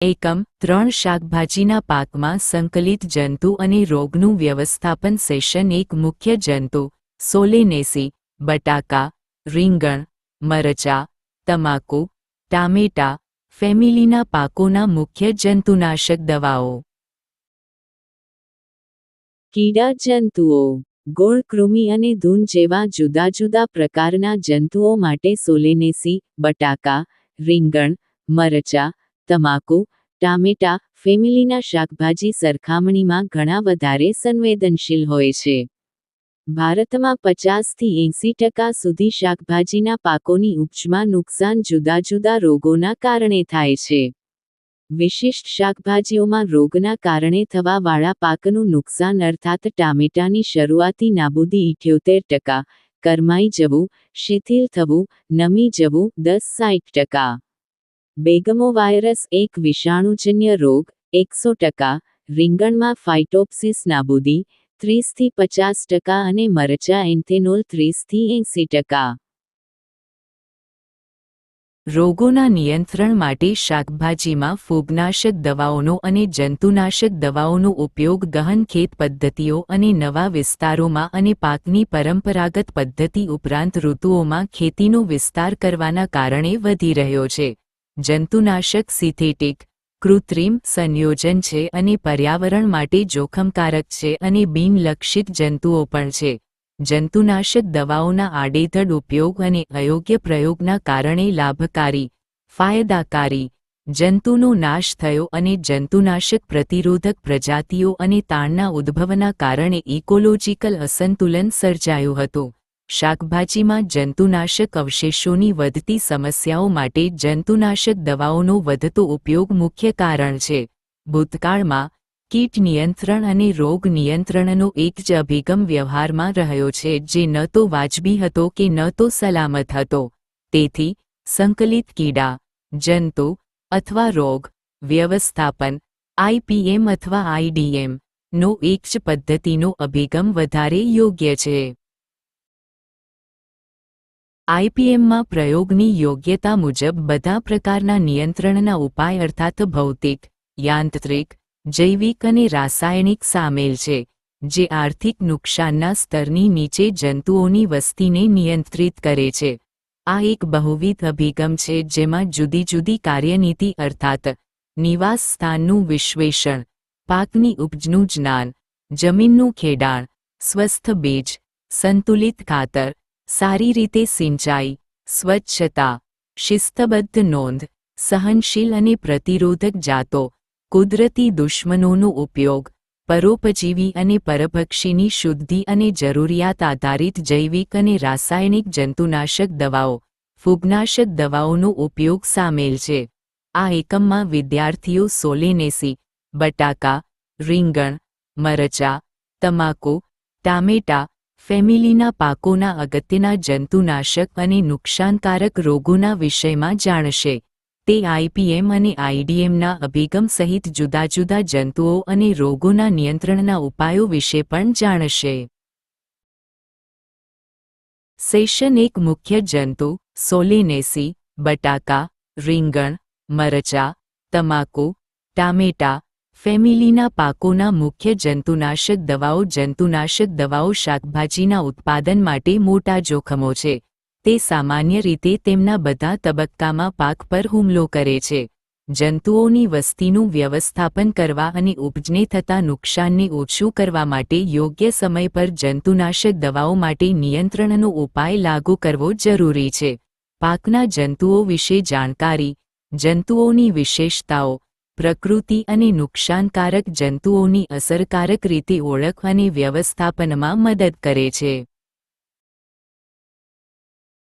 એકમ 3 શાકભાજીના પાકમાં સંકલિત જંતુ અને રોગનું વ્યવસ્થાપન સેશન 1 મુખ્ય જંતુ સોલેનેસી બટાકા રીંગણ મરચાં તમાકુ ટામેટા ફેમિલીના પાકોના મુખ્ય જંતુનાશક દવાઓ કીડા જંતુઓ ગોળ કૃમિ અને ધૂન જેવા જુદા જુદા પ્રકારના જંતુઓ માટે સોલેનેસી બટાકા રીંગણ મરચાં તમાકુ ટામેટા ફેમિલીના શાકભાજી સરખામણીમાં ઘણા વધારે સંવેદનશીલ હોય છે. ભારતમાં 50 થી 80% સુધી શાકભાજીના પાકોની ઉપજમાં નુકસાન જુદા જુદા રોગોના કારણે થાય છે. વિશિષ્ટ શાકભાજીઓમાં રોગના કારણે થવા વાળા પાકનું નુકસાન અર્થાત ટામેટાની શરૂઆતી નાબૂદી 78%, કરમાઈ જવું, શિથિલ થવું, નમી જવું 10-60%. બેગમોવાયરસ એક વિષાણુજન્ય રોગ 100%, રીંગણમાં ફાઇટોપ્સિસ નાબૂદી 30 થી 50% અને મરચા એન્થેનોલ 30 થી 80%. રોગોના નિયંત્રણ માટે શાકભાજીમાં ફૂગનાશક દવાઓનો અને જંતુનાશક દવાઓનો ઉપયોગ ગહન ખેત પદ્ધતિઓ અને નવા વિસ્તારોમાં અને પાકની પરંપરાગત પદ્ધતિ ઉપરાંત ઋતુઓમાં ખેતીનો વિસ્તાર કરવાના કારણે વધી રહ્યો છે. જંતુનાશક સિન્થેટિક કૃત્રિમ સંયોજન છે અને પર્યાવરણ માટે જોખમકારક છે અને બિનલક્ષિત જંતુઓ પણ છે. જંતુનાશક દવાઓના આડેધડ ઉપયોગ અને અયોગ્ય પ્રયોગના કારણે લાભકારી, ફાયદાકારી જંતુનો નાશ થયો અને જંતુનાશક પ્રતિરોધક પ્રજાતિઓ અને તાણના ઉદ્ભવના કારણે ઇકોલોજીકલ અસંતુલન સર્જાયું હતું. શાકભાજીમાં જંતુનાશક અવશેષોની વધતી સમસ્યાઓ માટે જંતુનાશક દવાઓનો વધતો ઉપયોગ મુખ્ય કારણ છે. ભૂતકાળમાં કીટ નિયંત્રણ અને રોગ નિયંત્રણનો એક જ અભિગમ વ્યવહારમાં રહ્યો છે જે ન તો વાજબી હતો કે ન તો સલામત હતો. તેથી સંકલિત કીડા, જંતુ અથવા રોગ વ્યવસ્થાપન IPM અથવા IDM નો એક જ પદ્ધતિનો અભિગમ વધારે યોગ્ય છે. IPMમાં પ્રયોગની યોગ્યતા મુજબ બધા પ્રકારના નિયંત્રણના ઉપાય અર્થાત ભૌતિક, યાંત્રિક, જૈવિક અને રાસાયણિક સામેલ છે, જે આર્થિક નુકસાનના સ્તરની નીચે જંતુઓની વસ્તીને નિયંત્રિત કરે છે. આ એક બહુવિધ અભિગમ છે જેમાં જુદી જુદી કાર્યનીતિ અર્થાત નિવાસ સ્થાનનું વિશ્લેષણ, પાકની ઉપજનું જ્ઞાન, જમીનનું ખેડાણ, સ્વસ્થ બીજ, સંતુલિત ખાતર, સારી રીતે સિંચાઈ, સ્વચ્છતા, શિસ્તબદ્ધ નોંધ, સહનશીલ અને પ્રતિરોધક જાતો, કુદરતી દુશ્મનોનો ઉપયોગ, પરોપજીવી અને પરભક્ષીની શુદ્ધિ અને જરૂરિયાત આધારિત જૈવિક અને રાસાયણિક જંતુનાશક દવાઓ, ફૂગનાશક દવાઓનો ઉપયોગ સામેલ છે. આ એકમમાં વિદ્યાર્થીઓ સોલેનેસી બટાકા, રીંગણ, મરચાં, તમાકુ, ટામેટા ફેમિલીના પાકોના અગત્યના જંતુનાશક અને નુકસાનકારક રોગોના વિષયમાં જાણશે. તે IPM અને IDMના અભિગમ સહિત જુદા જુદા જંતુઓ અને રોગોના નિયંત્રણના ઉપાયો વિશે પણ જાણશે. સેશન 1 મુખ્ય જંતુ સોલેનેસી બટાકા, રીંગણ, મરચાં, તમાકુ, ટામેટા ફેમિલીના પાકોના મુખ્ય જંતુનાશક દવાઓ. જંતુનાશક દવાઓ શાકભાજીના ઉત્પાદન માટે મોટા જોખમો છે. તે સામાન્ય રીતે તેમના બધા તબક્કામાં પાક પર હુમલો કરે છે. જંતુઓની વસ્તીનું વ્યવસ્થાપન કરવા અને ઉપજને થતા નુકસાનને ઓછું કરવા માટે યોગ્ય સમય પર જંતુનાશક દવાઓ માટે નિયંત્રણનો ઉપાય લાગુ કરવો જરૂરી છે. પાકના જંતુઓ વિશે જાણકારી, જંતુઓની વિશેષતાઓ, પ્રકૃતિ અને નુકસાનકારક જંતુઓની અસરકારક રીતે ઓળખ અને વ્યવસ્થાપનમાં મદદ કરે છે.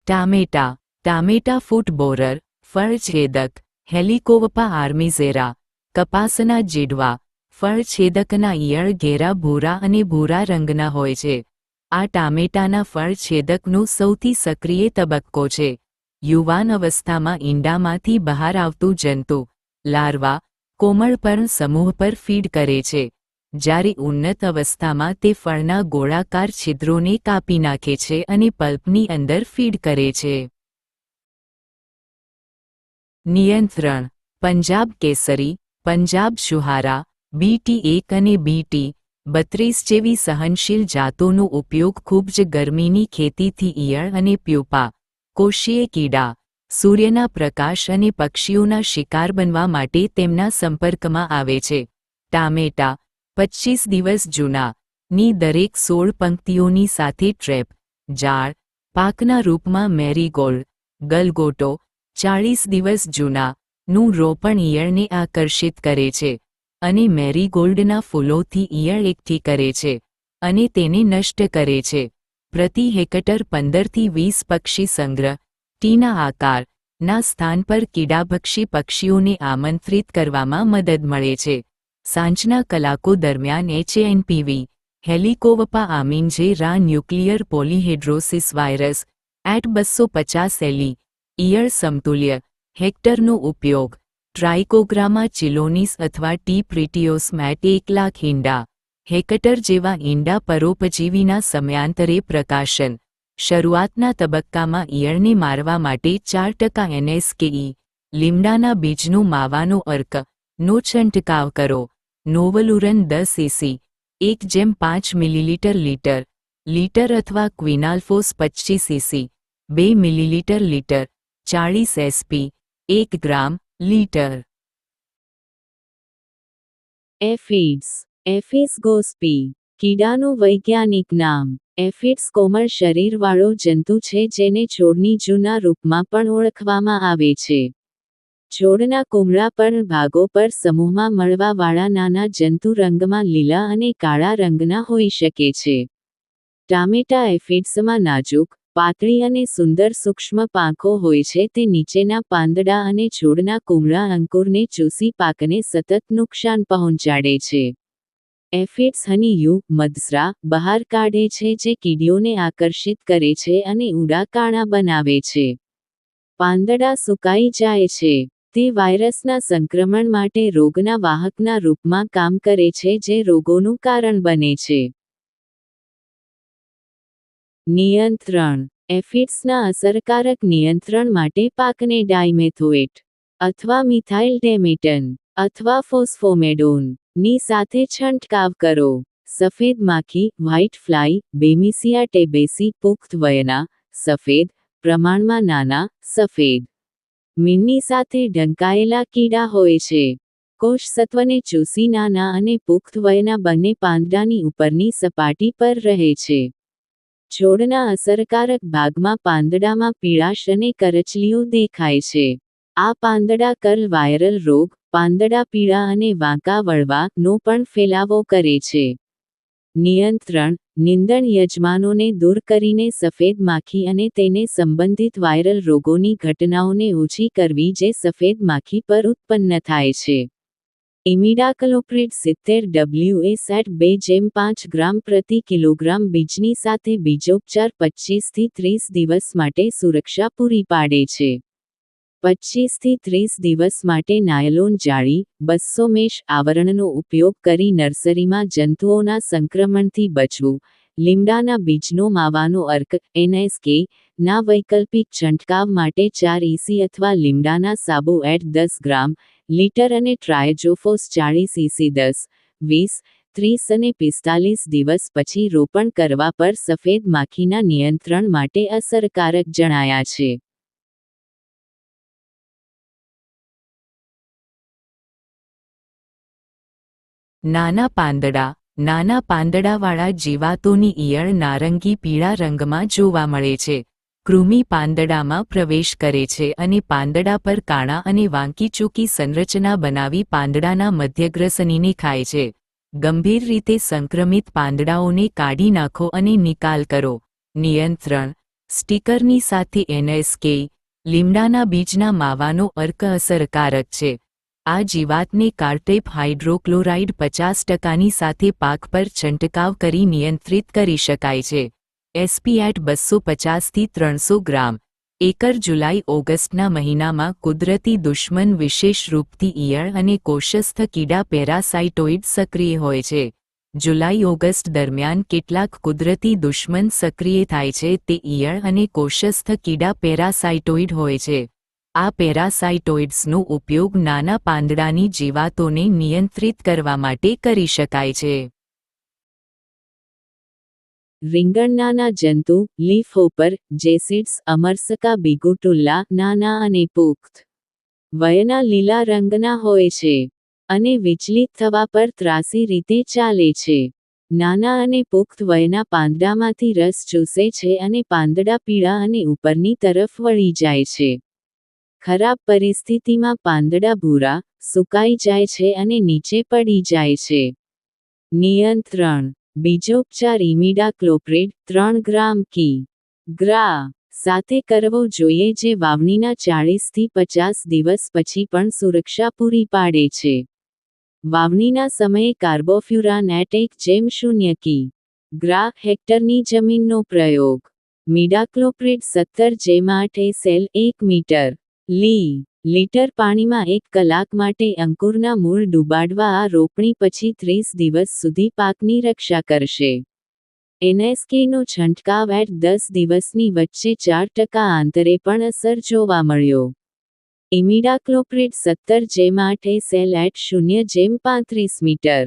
ટામેટા. ટામેટા ફૂટ બોરર, ફળછેદક, હેલિકોવપા આર્મીઝેરા, કપાસના જીડવા, ફળછેદકના ઈયળ ઘેરા ભૂરા અને ભૂરા રંગના હોય છે. આ ટામેટાના ફળછેદકનો સૌથી સક્રિય તબક્કો છે. યુવાન અવસ્થામાં ઈંડામાંથી બહાર આવતું જંતુ, લાર્વા, કોમળપર્ણ સમૂહ પર ફીડ કરે છે. જ્યારે ઉન્નત અવસ્થામાં તે ફળના ગોળાકાર છિદ્રોને કાપી નાખે છે અને પલ્પની અંદર ફીડ કરે છે. નિયંત્રણ. પંજાબ કેસરી, પંજાબ શુહારા, BT1 અને BT32 જેવી સહનશીલ જાતોનો ઉપયોગ ખૂબ જ ગરમીની ખેતીથી ઈયળ અને પ્યુપા, કોષીય કીડા, સૂર્યના પ્રકાશ અને પક્ષીઓના શિકાર બનવા માટે તેમના સંપર્કમાં આવે છે. ટામેટા 25 દિવસ જૂના ની દરેક 16 પંક્તિઓની સાથે ટ્રેપ, જાળ, પાકના રૂપમાં મેરીગોલ્ડ, ગલગોટો 40 દિવસ જૂના નું રોપણ ઈયળને આકર્ષિત કરે છે અને મેરીગોલ્ડના ફૂલોથી ઈયળ એકઠી કરે છે અને તેને નષ્ટ કરે છે. પ્રતિ હેક્ટર 15 થી 20 પક્ષી સંગ્રહ ટીના આકાર ના સ્થાન પર કીડાભક્ષી પક્ષીઓને આમંત્રિત કરવામાં મદદ મળે છે. સાંજના કલાકો દરમિયાન HANPV હેલિકોવપા આમીન જે રા ન્યુક્લિયર પોલીહેડ્રોસિસ વાયરસ at 250 એલી ઈયળ સમતુલ્ય હેક્ટરનો ઉપયોગ ટ્રાઇકોગ્રામા ચિલોનિસ અથવા ટી પ્રિટિયોસ્મેટ 1,00,000 ઈંડા હેક્ટર જેવા ઈંડા પરોપજીવીના સમયાંતરે પ્રકાશન. શરૂઆતના તબક્કામાં ઈયળને મારવા માટે 4% NSKE લીમડાના બીજનો માવાનો અર્ક નો છંટકાવ કરો. નોવલુરન 10 EC 1/5 મિલીલીટર લીટર અથવા ક્વિનાલ્ફોસ 25 EC 2 મિલીલીટર લીટર 40 SP 1 ગ્રામ લીટર. એફિડ્સ. એફિસ ગોસ્પી કીડાનું વૈજ્ઞાનિક નામ. એફિડ્સ કોમળ શરીરવાળો જંતુ છે જેને છોડની જૂના રૂપમાં પણ ઓળખવામાં આવે છે. છોડના કુમળા પર ભાગો પર સમૂહમાં મળવાવાળા નાના જંતુ રંગમાં લીલા અને કાળા રંગના હોઈ શકે છે. ટામેટા એફિડ્સમાં નાજુક, પાતળી અને સુંદર સૂક્ષ્મ પાંખો હોય છે. તે નીચેના પાંદડા અને છોડના કુમળા અંકુરને ચૂસી પાકને સતત નુકસાન પહોંચાડે છે. એફિડ્સ હનીયુ મધસ્રા બહાર કાઢે છે જે કીડીઓને આકર્ષિત કરે છે અને ઊંડા કાણા બનાવે છે. પાંદડા સુકાઈ જાય છે. તે વાયરસના સંક્રમણ માટે રોગના વાહકના રૂપમાં કામ કરે છે જે રોગોનું કારણ બને છે. નિયંત્રણ. એફિડ્સના અસરકારક નિયંત્રણ માટે પાકને ડાયમેથોએટ અથવા મિથાઇલ ડેમેટન અથવા ફોસ્ફોમેડોન ની સાથે છંટકાવ કરો. સફેદ માખી વ્હાઇટ ફ્લાય બેમિસિયા ટેબેસી પુખ્ત વયના, સફેદ, પ્રમાણમાં નાના, સફેદ મીણની સાથે ઢંકાયેલા કીડા હોય છે. કોષસત્વને ચૂસી નાના અને પુખ્ત વયના બંને પાંદડાની ઉપરની સપાટી પર રહે છે. છોડના અસરકારક ભાગમાં પાંદડામાં પીળાશ અને કરચલીઓ દેખાય છે. આ પાંદડા કર્લ વાયરલ રોગ, પાંદડા પીળા અને વાંકા વળવા નો પણ ફેલાવો કરે છે. નિયંત્રણ. નિંદણ યજમાનોને દૂર કરીને સફેદ માખી અને તેને સંબંધિત વાયરલ રોગોની ઘટનાઓને ઓછી કરવી જે સફેદ માખી પર ઉત્પન્ન થાય છે. ઇમિડાક્લોપ્રિડ 70 WS at 2/5 ગ્રામ પ્રતિ કિલોગ્રામ બીજની સાથે બીજોપચાર 25 થી 30 દિવસ માટે સુરક્ષા પૂરી પાડે છે. 25 થી 30 દિવસ માટે નાયલોન જાળી 200 મેશ આવરણનો ઉપયોગ કરી નર્સરીમાં જંતુઓના સંક્રમણથી બચવું. લીમડાના બીજનો માવાનો અર્ક NSK ના વૈકલ્પિક છંટકાવ માટે 4 EC અથવા લીમડાના સાબુ એટ 10 ગ્રામ લીટર અને ટ્રાયજોફોસ 40 EC 10, 20, 30 અને 45 દિવસ પછી રોપણ કરવા પર સફેદ માખીના નિયંત્રણ માટે અસરકારક જણાયા છે. નાના પાંદડા. નાના પાંદડાવાળા જીવાતોની ઈયળ નારંગી પીળા રંગમાં જોવા મળે છે. કૃમિ પાંદડામાં પ્રવેશ કરે છે અને પાંદડા પર કાણા અને વાંકીચૂકી સંરચના બનાવી પાંદડાના મધ્યગ્રસનીને ખાય છે. ગંભીર રીતે સંક્રમિત પાંદડાઓને કાઢી નાખો અને નિકાલ કરો. નિયંત્રણ. સ્ટીકરની સાથે NSK લીમડાના બીજના માવાનો અર્ક અસરકારક છે. આ જીવાતને કાર્ટેપ હાઇડ્રોક્લોરાઇડ 50% સાથે પાક પર છંટકાવ કરી નિયંત્રિત કરી શકાય છે. SP at 250 થી 300 ગ્રામ એકર. જુલાઈ-ઓગસ્ટના મહિનામાં કુદરતી દુશ્મન વિશેષ રૂપથી ઈયળ અને કોષસ્થ કીડા પેરાસાઇટોઇડ સક્રિય હોય છે. જુલાઈ-ઓગસ્ટ દરમિયાન કેટલાક કુદરતી દુશ્મન સક્રિય થાય છે તે ઈયળ અને કોષસ્થ કીડા પેરાસાઇટોઇડ હોય છે. આ પેરાસાઇટોઇડ્સનો ઉપયોગ નાના પાંદડાની જીવાતોને નિયંત્રિત કરવા માટે કરી શકાય છે. રીંગણનાના જંતુ, લીફહોપર, જેસિડ્સ, અમરસકા બિગુટુલ્લા, નાના અને પુખ્ત વયના લીલા રંગના હોય છે અને વિચલિત થવા પર ત્રાસી રીતે ચાલે છે. નાના અને પુખ્ત વયના પાંદડામાંથી રસ ચૂસે છે અને પાંદડા પીળા અને ઉપરની તરફ વળી જાય છે. ખરાબ પરિસ્થિતિમાં પાંદડા ભૂરા, સુકાઈ જાય છે અને નીચે પડી જાય છે. નિયંત્રણ. બીજોપચાર ઇમિડાક્લોપ્રિડ 3 ગ્રામ કિ.ગ્રા. સાથે કરવો જોઈએ જે વાવણીના 40 થી 50 દિવસ પછી પણ સુરક્ષા પૂરી પાડે છે. વાવણીના સમયે કાર્બોફ્યુરાન 1:0 કિ.ગ્રા. હેક્ટરની જમીનનો પ્રયોગ. મિડાક્લોપ્રિડ 17:8 SL 1 મીટર લીટર પાણીમાં 1 કલાક માટે અંકુરના મૂળ ડૂબાડવા. આ રોપણી પછી 30 દિવસ સુધી પાકની રક્ષા કરશે. NSKનો છંટકાવ 10 દિવસની વચ્ચે 4% આંતરે પણ અસર જોવા મળ્યો. ઇમિડાક્લોપ્રિડ 17:8 SL 0:35 મીટર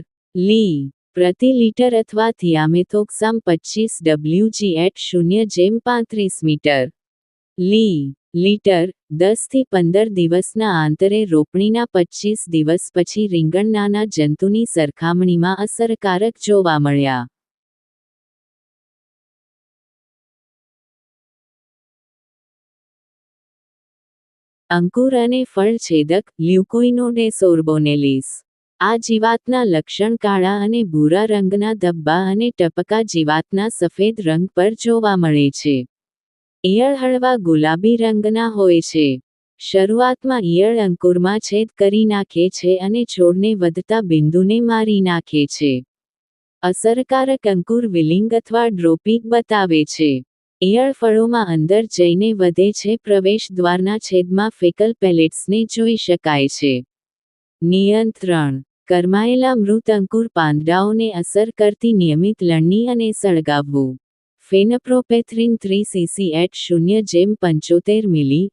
પ્રતિ લિટર અથવા થિયામેથોક્સામ 25 WG 0:35 મીટર લીટર. 10 થી 15 દિવસના આંતરે રોપણીના 25 દિવસ પછી રીંગણનાના જંતુની સરખામણીમાં અસરકારક જોવા મળ્યા. અંકુર અને ફળ છેદક, લ્યુકોઇનોડેસ ઓર્બોનેલિસ. આ જીવાતના લક્ષણ કાળા અને ભૂરા રંગના ધબ્બા અને ટપકા જીવાતના સફેદ રંગ પર જોવા મળે છે. ઈયળ હળવા ગુલાબી રંગના હોય છે. શરૂઆતમાં ઈયળ અંકુરમાં છેદ કરી નાખે છે અને છોડને વધતા બિંદુને મારી નાખે છે. અસરકારક અંકુર વિલિંગ અથવા ડ્રોપિંગ બતાવે છે. ઈયળ ફળોમાં અંદર જઈને વધે છે. પ્રવેશ દ્વારના છેદમાં ફેકલ પેલેટ્સને જોઈ શકાય છે. નિયંત્રણ. કરમાયેલા મૃત અંકુર પાંદડાઓને અસર કરતી નિયમિત લણણી અને સળગાવવું. ફેનપ્રોપેથ્રિન 3 cc 0:75 મિલી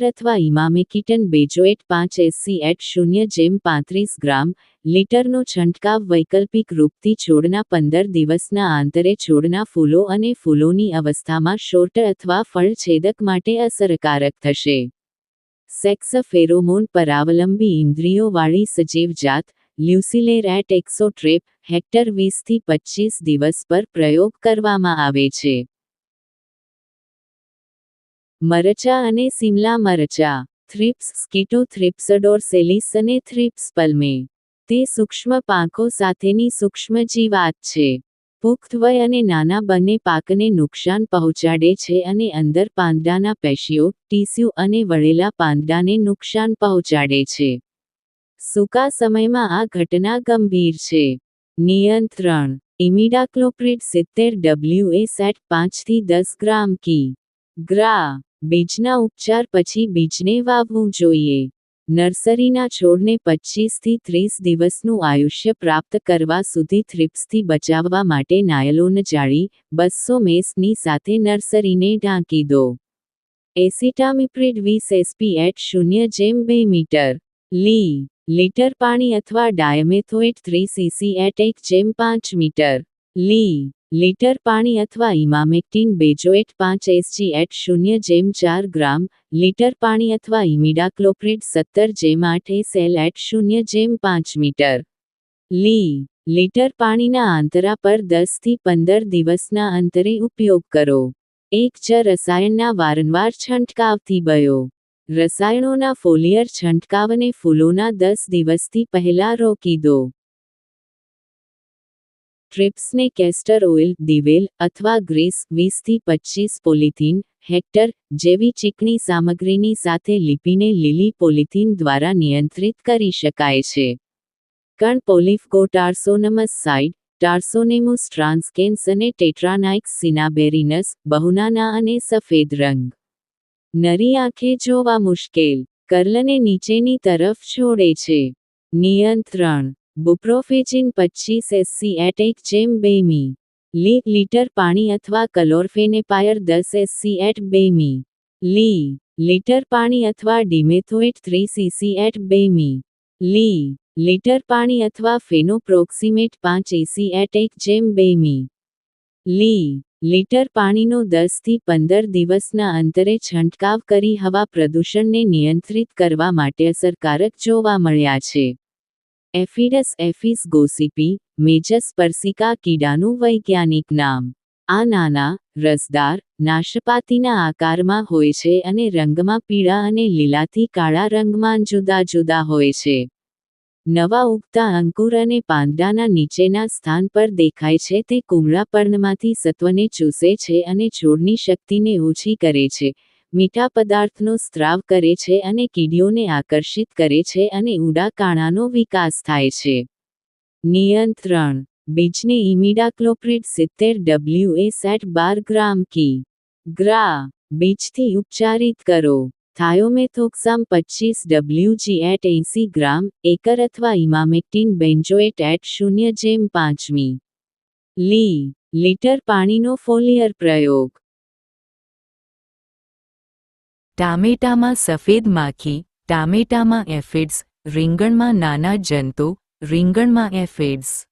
અથવા ઇમામેક્ટિન બેઝોએટ 5 SC 0:35 ગ્રામ લીટરનો છંટકાવ વૈકલ્પિક રૂપથી છોડના 15 દિવસના આંતરે છોડના ફૂલો અને ફૂલોની અવસ્થામાં શોર્ટ અથવા ફળ છેદક માટે અસરકારક થશે. સેક્સ ફેરોમોન પરાવલંબી ઇન્દ્રિયોવાળી સજીવજાત, લ્યુસિલેર એક્સોટ્રેપ, હેક્ટર 20 થી 25 દિવસ પર પ્રયોગ કરવામાં આવે છે. મરચાં અને સિમલા મરચાં. થ્રિપ્સ સ્કિટોથ્રિપ્સડોર્સેલિસ અને થ્રિપ્સ પલ્મે. તે સૂક્ષ્મ પાંખો સાથેની સૂક્ષ્મ જીવાત છે. પુખ્ત વય અને નાના બંને પાકને નુકસાન પહોંચાડે છે અને અંદર પાંદડાના પેશીઓ, ટીસ્યુ અને વળેલા પાંદડાને નુકસાન પહોંચાડે છે. સૂકા સમયમાં આ ઘટના ગંભીર છે. નિયંત્રણ. ઇમિડાક્લોપ્રિડ 70 WS 5 થી 10 ગ્રામ કિ.ગ્રા. બીજના ઉપચાર પછી બીજને વાવવું જોઈએ. નર્સરીના છોડને 25 થી 30 દિવસનું આયુષ્ય પ્રાપ્ત કરવા સુધી થ્રિપ્સથી બચાવવા માટે નાયલોન જાળી 200 મેસની સાથે નર્સરીને ઢાંકી દો. એસિટામિપ્રિડ 20 SP 0:2 મીટર લીટર પાણી અથવા ડાયમેથોએટ 3 cc 1:5 મીટર લીટર પાણી અથવા ઇમામેક્ટિન બેઝોએટ 5 SG 0:4 ગ્રામ લીટર પાણી અથવા ઇમિડાક્લોપ્રિડ 17:8 SL 0:5 મીટર લીટર પાણીના આંતરા પર 10 થી 15 દિવસના અંતરે ઉપયોગ કરો. એક જ રસાયણના વારંવાર છંટકાવથી બયો. રસાયણોના ફોલિયર છંટકાવને ફૂલોના 10 દિવસથી પહેલા રોકી દો. ટ્રિપ્સને કેસ્ટર ઓઇલ, દિવેલ અથવા ગ્રીસ 20 થી 25 પોલિથીન હેક્ટર જેવી ચીકણી સામગ્રીની સાથે લીપીને લીલી પોલિથીન દ્વારા નિયંત્રિત કરી શકાય છે. કણ પોલિફ્ગો ટાર્સોનમસ સાઇડ, ટાર્સોનેમુસ ટ્રાન્સકેન્સ અને ટેટ્રાનાઇક્સ સિનાબેરિનસ, બહુનાના અને સફેદ રંગ. નરી આંખે જોવા મુશ્કેલ. કર્લને નીચેની તરફ છોડે છે. નિયંત્રણ. બુપ્રોફેજિન 25 SC 1:2 મીલી લીટર પાણી અથવા ક્લોરફેનેપાયર 10 SC 2 મીલી લીટર પાણી અથવા ડિમેથોએટ 3 cc એટ 2 મી. લી. લીટર પાણી અથવા ફેનોપ્રોક્સિમેટ 5 EC એટ 1/2 મી. લી. લીટર પાણીનો 10 થી 15 દિવસના અંતરે છંટકાવ કરી હવા પ્રદૂષણને નિયંત્રિત કરવા માટે અસરકારક જોવા મળ્યા છે. એફિડસ એફિસ ગોસિપી, મેજસ પરસિકા કીડાનું વૈજ્ઞાનિક નામ. આ નાના, રસદાર, નાશપાતીના આકારમાં હોય છે અને રંગમાં પીળા અને લીલાથી કાળા રંગમાં જુદા જુદા હોય છે. નવા ઉગતા અંકુર અને પાંદડાના નીચેના સ્થાન પર દેખાય છે તે કુમળા પર્ણમાંથી સત્વને ચૂસે છે અને છોડની શક્તિને ઓછી કરે છે, મીઠા પદાર્થનો સ્ત્રાવ કરે છે અને કીડીઓને આકર્ષિત કરે છે અને ઊંડા કાણાનો વિકાસ થાય છે. નિયંત્રણ. બીજને ઇમિડાક્લોપ્રિડ 70 WS એટ 12 ગ્રામ કી. ગ્રા. બીજથી ઉપચારિત કરો. થાયોમેથોક્સામ 25 WG એટ 80 ગ્રામ, એકર અથવા ઇમામેક્ટિન બેન્જોએટ એટ 0.5 મી. લી. લીટર પાણીનો ફોલિયર પ્રયોગ. ટામેટામાં સફેદ માખી, ટામેટામાં એફિડ્સ, રીંગણમાં નાના જંતુ, રીંગણમાં એફિડ્સ.